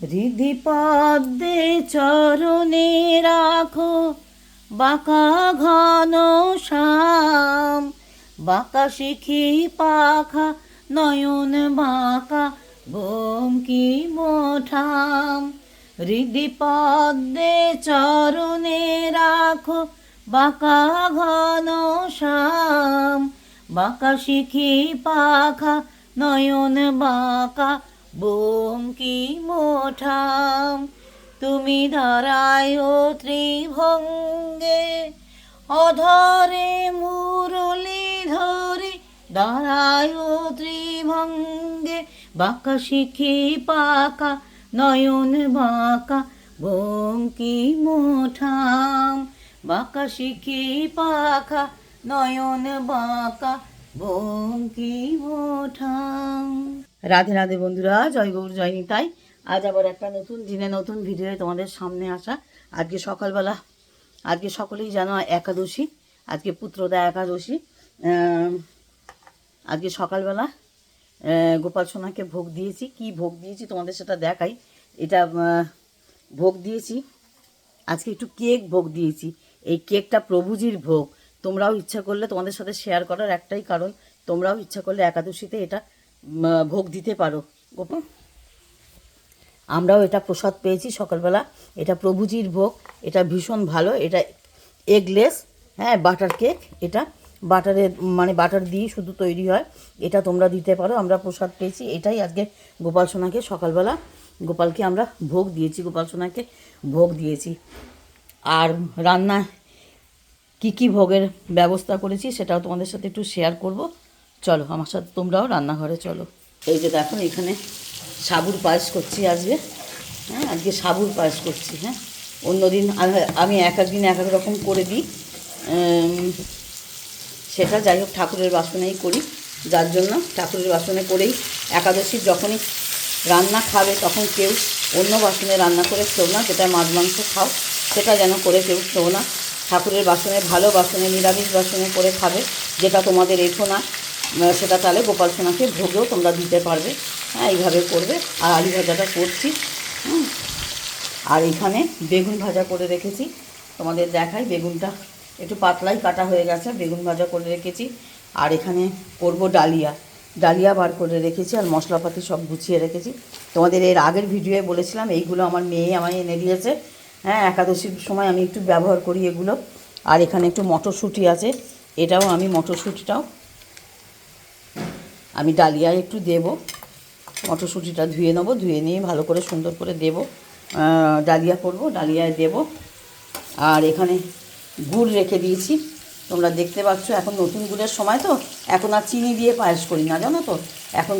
হৃদি পদ্মে চরণে রাখো বাঁকা ঘন শ্যাম, বাঁকা শিখি পাখা নয়ন বাঁকা বঙ্কি মোঠাম। হৃদি পদ্মে চরণে রাখো বাঁকা ঘন শ্যাম, বাঁকা শিখি পাখা নয়ন বাঁকা বঙ্কি মোঠাম। তুমি ধরায় ত্রিভঙ্গে অধরে মুরলি ধরে, ধরায় ত্রিভঙ্গে বাঁকা শিখি পাকা নয়ন বাঁকা বঙ্কি মোঠাম, বাঁকা শিখি পাখা নয়ন বাঁকা বঙ্কি মোঠাম। রাধে রাধে বন্ধুরা, জয় গৌর জয় নিতাই। আজ আবার একটা নতুন দিনে নতুন ভিডিওয়ে তোমাদের সামনে আসা। আজকে সকালবেলা, আজকে সকলেই জানো একাদশী, আজকে পুত্রদা একাদশী। আজকে সকালবেলা গোপাল সোনাকে ভোগ দিয়েছি। কি ভোগ দিয়েছি তোমাদের সেটা দেখাই। এটা ভোগ দিয়েছি, আজকে একটু কেক ভোগ দিয়েছি। এই কেকটা প্রভুজির ভোগ। তোমরাও ইচ্ছা করলে, তোমাদের সাথে শেয়ার করার একটাই কারণ, তোমরাও ইচ্ছা করলে একাদশীতে এটা ভোগ দিতে পারো। আমরাও এটা প্রসাদ পেয়েছি সকালবেলা। এটা প্রভুজির ভোগ, এটা ভীষণ ভালো। এটা এগলেস, হ্যাঁ, বাটার কেক। এটা বাটারের মানে বাটার দিয়ে শুধু তৈরি হয়। এটা তোমরা দিতে পারো। আমরা প্রসাদ পেয়েছি, এটাই আজকে গোপাল সোনাকে সকালবেলা গোপালকে আমরা ভোগ দিয়েছি, গোপাল সোনাকে ভোগ দিয়েছি। আর রান্না কি কি ভোগের ব্যবস্থা করেছি সেটাও তোমাদের সাথে একটু শেয়ার করব। চলো আমার সাথে, তোমরাও রান্নাঘরে চলো। এই যে দেখো, এখানে সাবুর পায়েস করছি আজকে। হ্যাঁ, আজকে সাবুর পায়েস করছি। হ্যাঁ, অন্যদিন আমি এক একদিন এক এক রকম করে দিই, সেটা যাই হোক ঠাকুরের বাসনেই করি। যার জন্য ঠাকুরের বাসনে করেই, একাদশীর যখনই রান্না খাবে তখন কেউ অন্য বাসনে রান্না করে খেও না। যেটা মাছ মাংস খাও সেটা যেন করে কেউ খেও না। ঠাকুরের বাসনে, ভালো বাসনে, নিরামিষ বাসনে করে খাবে। যেটা তোমাদের এঠো না, সেটা তাহলে গোপাল সোনাকে ভোগেও তোমরা দিতে পারবে। হ্যাঁ, এইভাবে করবে। আর আলু ভাজাটা করছি। আর এখানে বেগুন ভাজা করে রেখেছি, তোমাদের দেখাই। বেগুনটা একটু পাতলাই কাটা হয়ে গেছে, বেগুন ভাজা করে রেখেছি। আর এখানে করব ডালিয়া, ডালিয়া বার করে রেখেছি। আর মশলাপাতি সব গুছিয়ে রেখেছি। তোমাদের এর আগের ভিডিওয়ে বলেছিলাম এইগুলো আমার মেয়ে আমায় এনে দিয়েছে। হ্যাঁ, একাদশীর সময় আমি একটু ব্যবহার করি এগুলো। আর এখানে একটু মটরশুঁটি আছে, এটাও আমি মটরশুঁটিটাও আমি ডালিয়ায় একটু দেব। মটরশুঁটিটা ধুয়ে নেবো, ধুয়ে নিয়ে ভালো করে সুন্দর করে দেব, ডালিয়া করব, ডালিয়ায় দেব। আর এখানে গুড় রেখে দিয়েছি, তোমরা দেখতে পাচ্ছ। এখন নতুন গুড়ের সময় তো, এখন আর চিনি দিয়ে পায়েস করি না, জানো তো। এখন